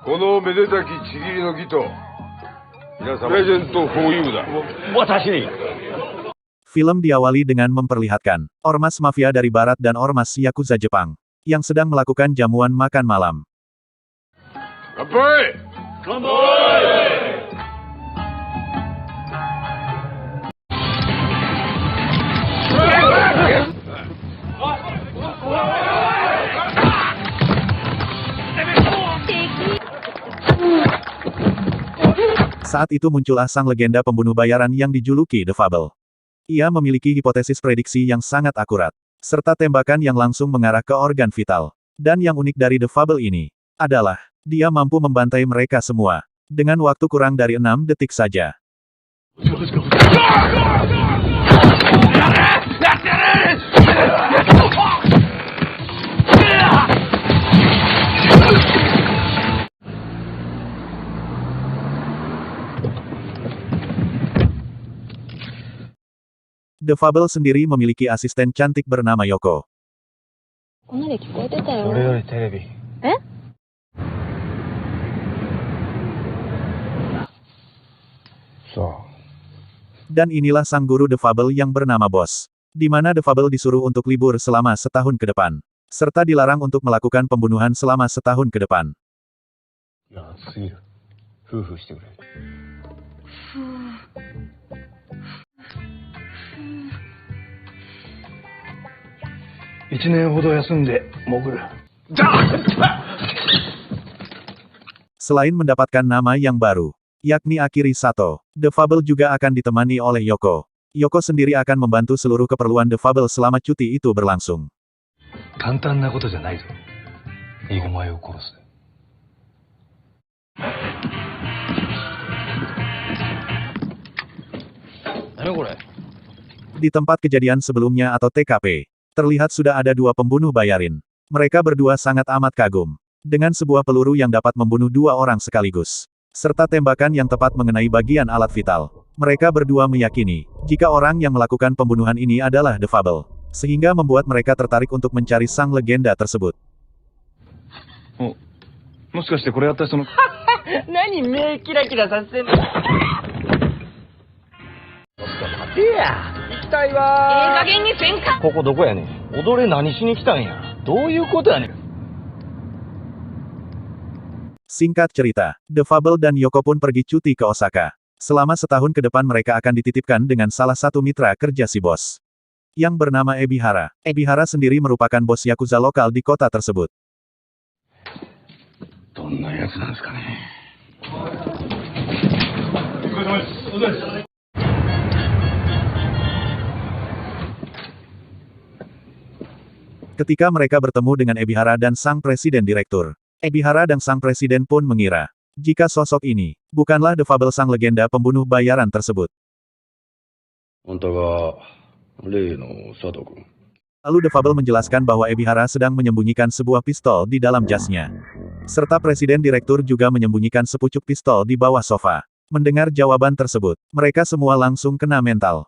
このめでたきちぎりの儀と、皆様プレゼントフォーユーだ。私に。Film diawali dengan memperlihatkan ormas mafia dari barat dan ormas Yakuza Jepang yang sedang melakukan jamuan makan malam. Kanpai! Kanpai! Saat itu muncullah sang legenda pembunuh bayaran yang dijuluki The Fable. Ia memiliki hipotesis prediksi yang sangat akurat, serta tembakan yang langsung mengarah ke organ vital. Dan yang unik dari The Fable ini, adalah, dia mampu membantai mereka semua, dengan waktu kurang dari 6 detik saja. The Fable sendiri memiliki asisten cantik bernama Yoko. Dan inilah sang guru The Fable yang bernama Boss. Di mana The Fable disuruh untuk libur selama setahun ke depan. Serta dilarang untuk melakukan pembunuhan selama setahun ke depan. Selain mendapatkan nama yang baru, yakni Akiri Sato, The Fable juga akan ditemani oleh Yoko. Yoko sendiri akan membantu seluruh keperluan The Fable selama cuti itu berlangsung. Di tempat kejadian sebelumnya atau TKP, terlihat sudah ada 2 pembunuh bayarin. Mereka berdua sangat amat kagum dengan sebuah peluru yang dapat membunuh 2 orang sekaligus, serta tembakan yang tepat mengenai bagian alat vital. Mereka berdua meyakini, jika orang yang melakukan pembunuhan ini adalah The Fable, sehingga membuat mereka tertarik untuk mencari sang legenda tersebut. Singkat cerita, The Fable dan Yoko pun pergi cuti ke Osaka. Selama setahun ke depan mereka akan dititipkan dengan salah satu mitra kerja si bos, yang bernama Ebihara. Ebihara sendiri merupakan bos Yakuza lokal di kota tersebut. Ketika mereka bertemu dengan Ebihara dan sang presiden direktur, Ebihara dan sang presiden pun mengira, jika sosok ini, bukanlah The Fable sang legenda pembunuh bayaran tersebut. Lalu The Fable menjelaskan bahwa Ebihara sedang menyembunyikan sebuah pistol di dalam jasnya. Serta presiden direktur juga menyembunyikan sepucuk pistol di bawah sofa. Mendengar jawaban tersebut, mereka semua langsung kena mental.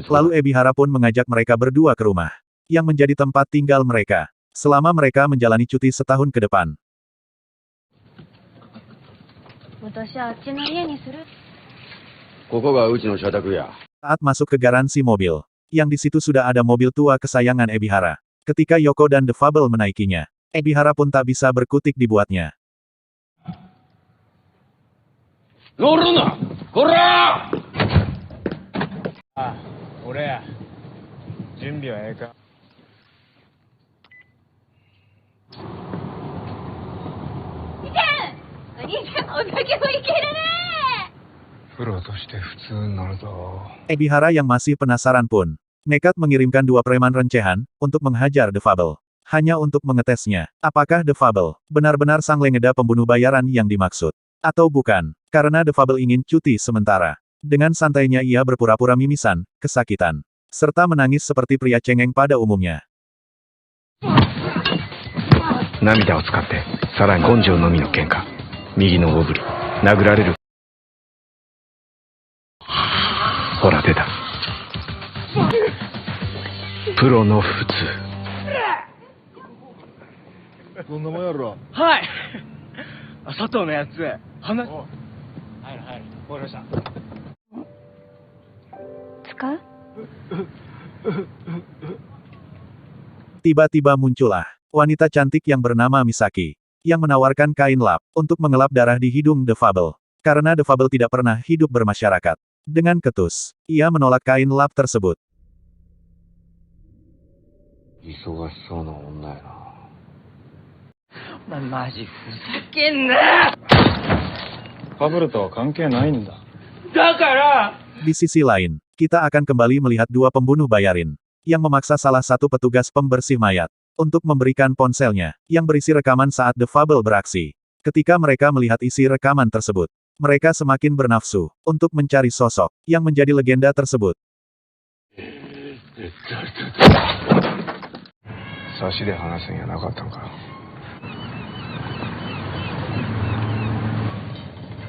Lalu Ebihara pun mengajak mereka berdua ke rumah, yang menjadi tempat tinggal mereka, selama mereka menjalani cuti setahun ke depan. Saat masuk ke garansi mobil, yang di situ sudah ada mobil tua kesayangan Ebihara. Ketika Yoko dan The Fable menaikinya, Ebihara pun tak bisa berkutik dibuatnya. Ebihara yang masih penasaran pun, nekat mengirimkan 2 preman rencehan, untuk menghajar The Fable. Hanya untuk mengetesnya, apakah The Fable, benar-benar sang legenda pembunuh bayaran yang dimaksud. Atau bukan, karena The Fable ingin cuti sementara. Dengan santainya ia berpura-pura mimisan, kesakitan, serta menangis seperti pria cengeng pada umumnya. 涙を使って、さらに根性のみの喧嘩。右の大振り。殴られる。ほら出た。プロの普通。そんなもんやろ。はい。佐藤のやつ、話。入る。わかりました。使う Tiba-tiba muncullah wanita cantik yang bernama Misaki, yang menawarkan kain lap untuk mengelap darah di hidung The Fable. Karena The Fable tidak pernah hidup bermasyarakat. Dengan ketus, ia menolak kain lap tersebut. 忙しそうな女やな。お前マジふざけんな。ファブルとは関係ないんだ。だから。 Di sisi lain, kita akan kembali melihat dua pembunuh bayarin, yang memaksa salah satu petugas pembersih mayat, untuk memberikan ponselnya, yang berisi rekaman saat The Fable beraksi. Ketika mereka melihat isi rekaman tersebut, mereka semakin bernafsu, untuk mencari sosok, yang menjadi legenda tersebut. 差しで話すんやなかったんか。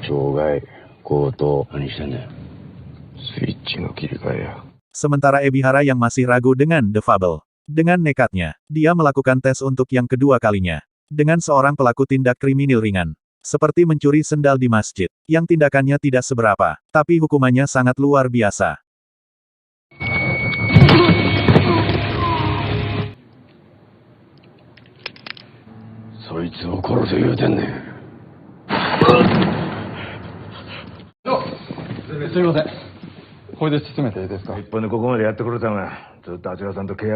傷害、強盗、何してんだよ。スイッチの切り替えや。 Sementara Ebihara yang masih ragu dengan The Fable. Dengan nekatnya, dia melakukan tes untuk yang kedua kalinya. Dengan seorang pelaku tindak kriminal ringan. Seperti mencuri sendal di masjid, yang tindakannya tidak seberapa, tapi hukumannya sangat luar biasa.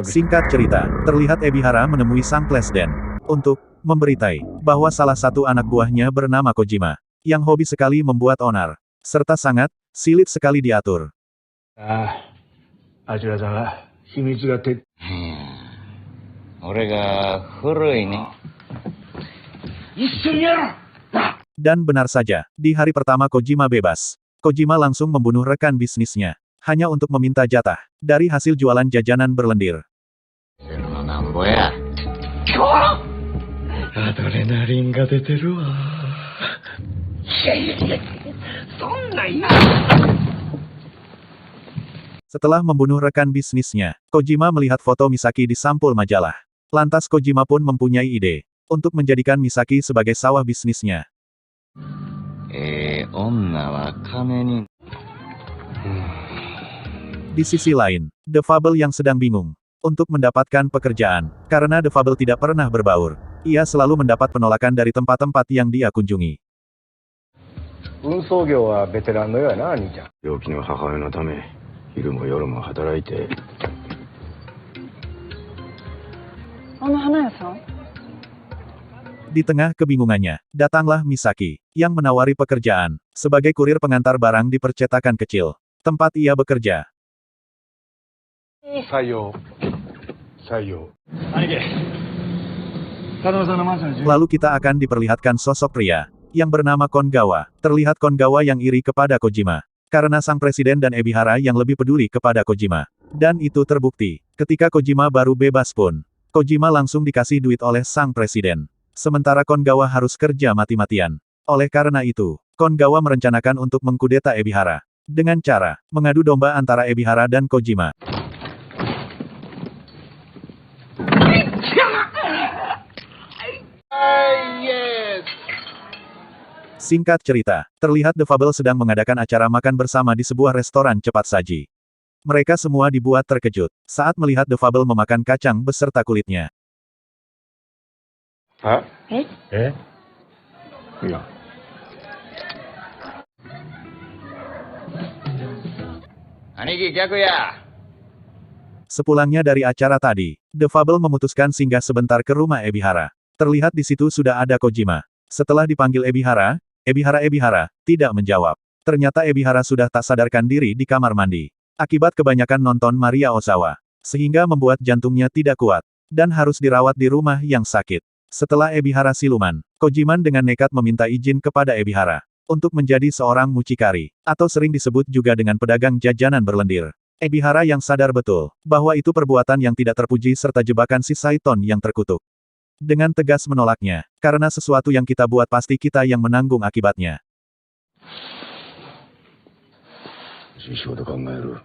Singkat cerita, terlihat Ebihara menemui sang presiden untuk memberitai bahwa salah satu anak buahnya bernama Kojima, yang hobi sekali membuat onar, serta sangat silit sekali diatur. Dan benar saja, di hari pertama Kojima bebas, Kojima langsung membunuh rekan bisnisnya, hanya untuk meminta jatah dari hasil jualan jajanan berlendir. Setelah membunuh rekan bisnisnya, Kojima melihat foto Misaki di sampul majalah. Lantas Kojima pun mempunyai ide untuk menjadikan Misaki sebagai sawah bisnisnya. Di sisi lain, The Fable yang sedang bingung untuk mendapatkan pekerjaan, karena The Fable tidak pernah berbaur. Ia selalu mendapat penolakan dari tempat-tempat yang dia kunjungi. 運送業はベテランのようやな、兄ちゃん。病気の母親のため、昼も夜も働いて。あの花屋さん Di tengah kebingungannya, datanglah Misaki, yang menawari pekerjaan, sebagai kurir pengantar barang di percetakan kecil, tempat ia bekerja. 採用。採用。 Lalu kita akan diperlihatkan sosok pria, yang bernama Kongawa. Terlihat Kongawa yang iri kepada Kojima, karena sang presiden dan Ebihara yang lebih peduli kepada Kojima. Dan itu terbukti, ketika Kojima baru bebas pun, Kojima langsung dikasih duit oleh sang presiden. Sementara Kongawa harus kerja mati-matian. Oleh karena itu, Kongawa merencanakan untuk mengkudeta Ebihara. Dengan cara, mengadu domba antara Ebihara dan Kojima. Singkat cerita, terlihat The Fable sedang mengadakan acara makan bersama di sebuah restoran cepat saji. Mereka semua dibuat terkejut, saat melihat The Fable memakan kacang beserta kulitnya. いや。Sepulangnya dari acara tadi, The Fable memutuskan singgah sebentar ke rumah Ebihara. Terlihat di situ sudah ada Kojima. Setelah dipanggil Ebihara, Ebihara tidak menjawab. Ternyata Ebihara sudah tak sadarkan diri di kamar mandi. Akibat kebanyakan nonton Maria Ozawa. Sehingga membuat jantungnya tidak kuat. Dan harus dirawat di rumah yang sakit. Setelah Ebihara siluman, Kojima dengan nekat meminta izin kepada Ebihara untuk menjadi seorang mucikari, atau sering disebut juga dengan pedagang jajanan berlendir. Ebihara yang sadar betul bahwa itu perbuatan yang tidak terpuji serta jebakan si Saiton yang terkutuk. dengan tegas menolaknya, karena sesuatu yang kita buat pasti kita yang menanggung akibatnya. 仕事考える。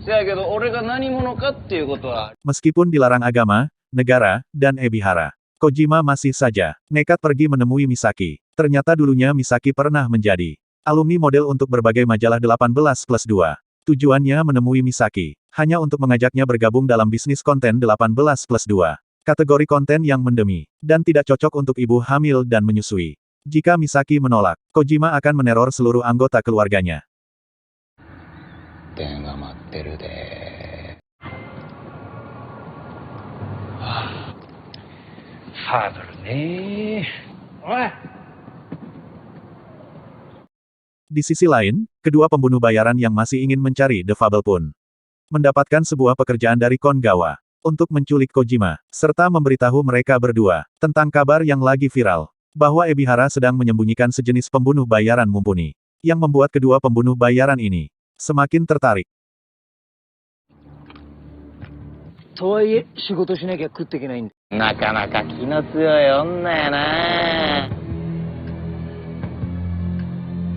せやけど、俺が何者かっていうことは、 Meskipun dilarang agama, negara, dan Ebihara, Kojima masih saja nekat pergi menemui Misaki. Ternyata dulunya Misaki pernah menjadi alumni model untuk berbagai majalah 18+2. Tujuannya menemui Misaki, hanya untuk mengajaknya bergabung dalam bisnis konten 18+2. Kategori konten yang mendemi, dan tidak cocok untuk ibu hamil dan menyusui. Jika Misaki menolak, Kojima akan meneror seluruh anggota keluarganya. 電話待ってるで。ファーブルねおい Di sisi lain, kedua pembunuh bayaran yang masih ingin mencari The Fable pun mendapatkan sebuah pekerjaan dari Kongawa untuk menculik Kojima, serta memberitahu mereka berdua tentang kabar yang lagi viral, bahwa Ebihara sedang menyembunyikan sejenis pembunuh bayaran mumpuni, yang membuat kedua pembunuh bayaran ini semakin tertarik. とはいえ、仕事しなきゃ食っていけないんだ。なかなか気の強い女やな。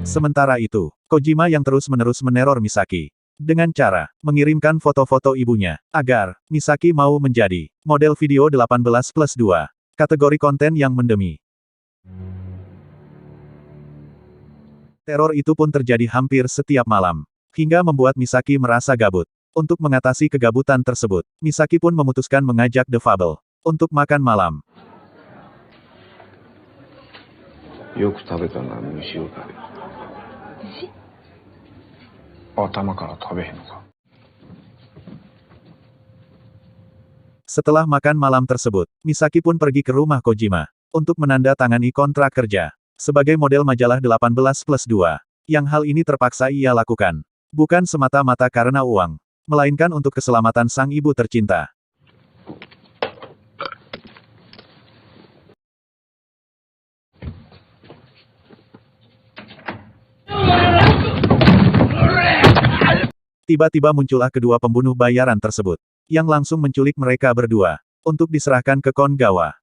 Sementara itu, Kojima yang terus-menerus meneror Misaki dengan cara mengirimkan foto-foto ibunya agar Misaki mau menjadi model video 18+2, kategori konten yang mendemi. Teror itu pun terjadi hampir setiap malam, hingga membuat Misaki merasa gabut. Untuk mengatasi kegabutan tersebut, Misaki pun memutuskan mengajak The Fable untuk makan malam. よく食べたな、蒸しおかゆ。頭から食べへんのか。 Setelah makan malam tersebut, Misaki pun pergi ke rumah Kojima untuk menandatangani kontrak kerja sebagai model majalah 18+2. Yang hal ini terpaksa ia lakukan bukan semata-mata karena uang, melainkan untuk keselamatan sang ibu tercinta. Tiba-tiba muncullah kedua pembunuh bayaran tersebut, yang langsung menculik mereka berdua, untuk diserahkan ke Kongawa.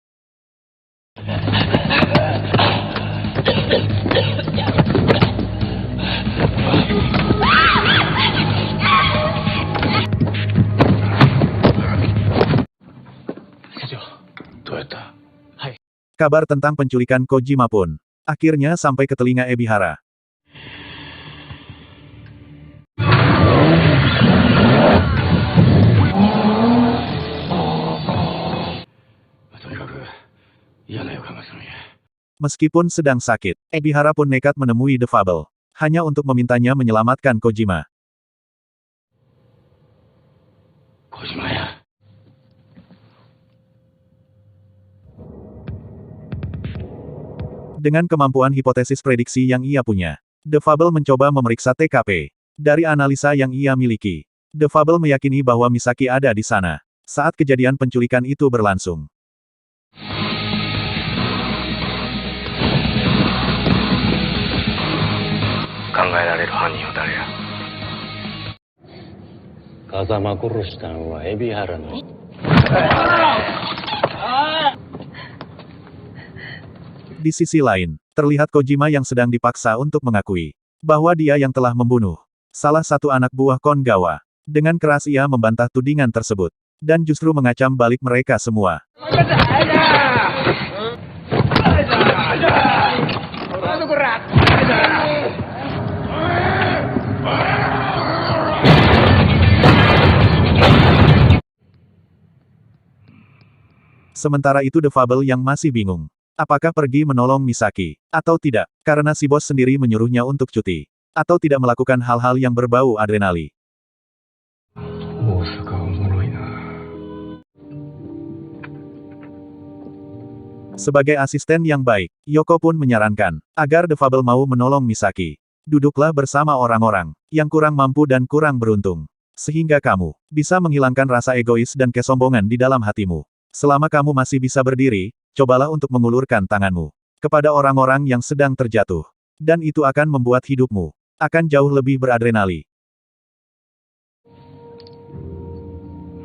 Kabar tentang penculikan Kojima pun akhirnya sampai ke telinga Ebihara. とにかく嫌な予感がするんや。 Meskipun sedang sakit, Ebihara pun nekat menemui The Fable, hanya untuk memintanya menyelamatkan Kojima. 小島や。 Dengan kemampuan hipotesis prediksi yang ia punya, The Fable mencoba memeriksa TKP. Dari analisa yang ia miliki, The Fable meyakini bahwa Misaki ada di sana saat kejadian penculikan itu berlangsung. Di sisi lain, terlihat Kojima yang sedang dipaksa untuk mengakui bahwa dia yang telah membunuh salah satu anak buah Kongawa. Dengan keras ia membantah tudingan tersebut, dan justru mengacam balik mereka semua. Sementara itu The Fable yang masih bingung. Apakah pergi menolong Misaki, atau tidak, karena si bos sendiri menyuruhnya untuk cuti, atau tidak melakukan hal-hal yang berbau adrenalin. Sebagai asisten yang baik, Yoko pun menyarankan agar The Fable mau menolong Misaki. Duduklah bersama orang-orang yang kurang mampu dan kurang beruntung, sehingga kamu bisa menghilangkan rasa egois dan kesombongan di dalam hatimu. Selama kamu masih bisa berdiri, cobalah untuk mengulurkan tanganmu kepada orang-orang yang sedang terjatuh, dan itu akan membuat hidupmu akan jauh lebih beradrenalin.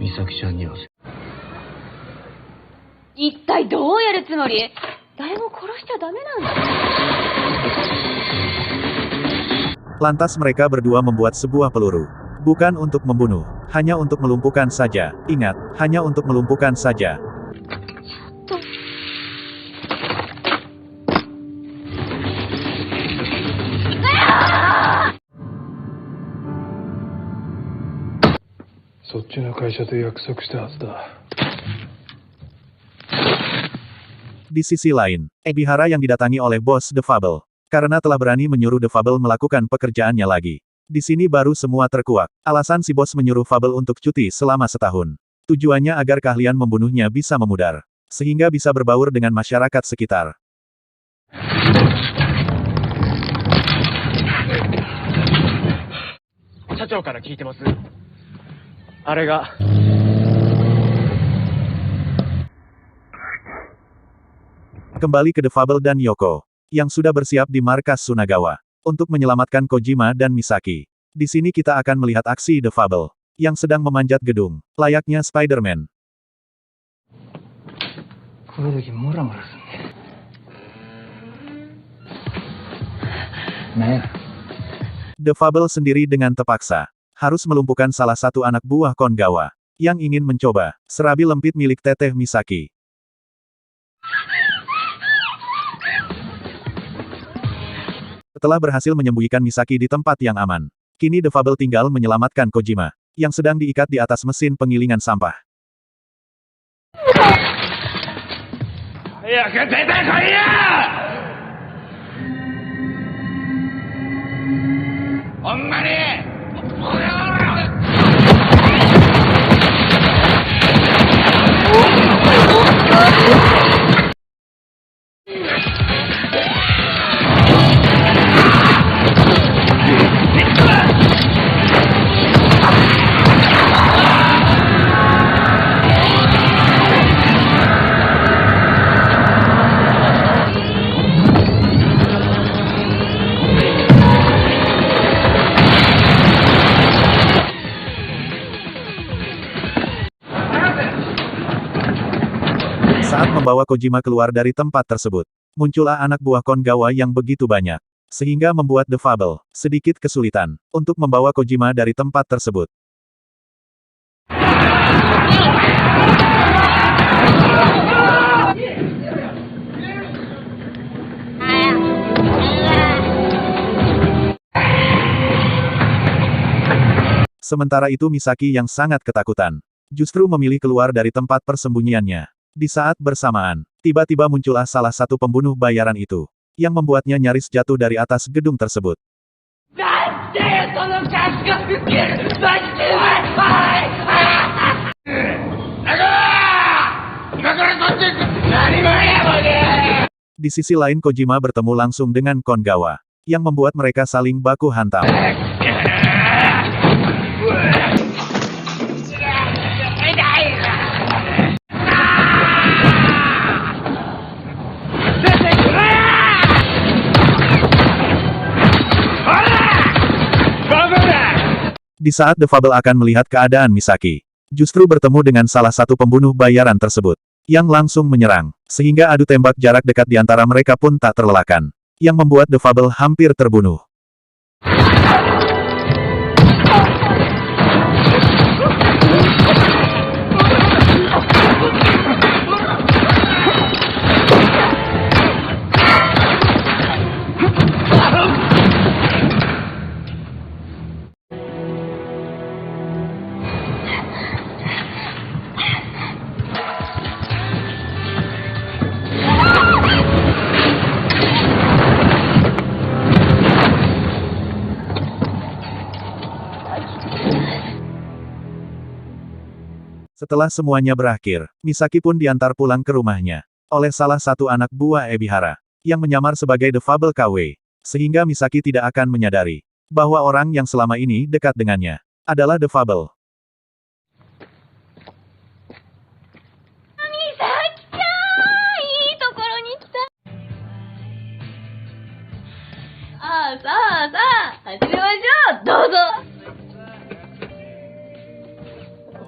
美咲ちゃんには。一体どうやるつもり？誰も殺しちゃダメなんだ。Lantas mereka berdua membuat sebuah peluru. Bukan untuk membunuh, hanya untuk melumpuhkan saja. Ingat, hanya untuk melumpuhkan saja. Di sisi lain, Ebihara yang didatangi oleh bos The Fable. Karena telah berani menyuruh The Fable melakukan pekerjaannya lagi. Di sini baru semua terkuak. Alasan si bos menyuruh Fable untuk cuti selama setahun. Tujuannya agar keahlian membunuhnya bisa memudar. Sehingga bisa berbaur dengan masyarakat sekitar. 社長から聞いてます。あれが。Kembali ke The Fable dan Yoko, yang sudah bersiap di markas Sunagawa, untuk menyelamatkan Kojima dan Misaki. Di sini kita akan melihat aksi The Fable, yang sedang memanjat gedung, layaknya Spider-Man. The Fable sendiri dengan terpaksa, harus melumpuhkan salah satu anak buah Kongawa, yang ingin mencoba, serabi lempit milik Teteh Misaki. Setelah berhasil menyembunyikan Misaki di tempat yang aman, kini The Fable tinggal menyelamatkan Kojima, yang sedang diikat di atas mesin penggilingan sampah. Saat membawa Kojima keluar dari tempat tersebut, muncullah anak buah Kongawa yang begitu banyak, sehingga membuat The Fable sedikit kesulitan untuk membawa Kojima dari tempat tersebut. Sementara itu Misaki yang sangat ketakutan, justru memilih keluar dari tempat persembunyiannya. Di saat bersamaan, tiba-tiba muncullah salah satu pembunuh bayaran itu, yang membuatnya nyaris jatuh dari atas gedung tersebut. Di sisi lain Kojima bertemu langsung dengan Kongawa, yang membuat mereka saling baku hantam. Di saat The Fable akan melihat keadaan Misaki, justru bertemu dengan salah satu pembunuh bayaran tersebut, yang langsung menyerang, sehingga adu tembak jarak dekat di antara mereka pun tak terelakkan, yang membuat The Fable hampir terbunuh. Setelah semuanya berakhir, Misaki pun diantar pulang ke rumahnya oleh salah satu anak buah Ebihara, yang menyamar sebagai The Fable KW, sehingga Misaki tidak akan menyadari bahwa orang yang selama ini dekat dengannya adalah The Fable.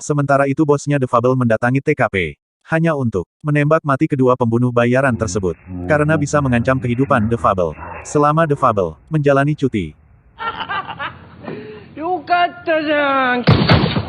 Sementara itu bosnya Defable mendatangi TKP. Hanya untuk menembak mati kedua pembunuh bayaran tersebut. Karena bisa mengancam kehidupan Defable. Selama Defable menjalani cuti. よかったじゃん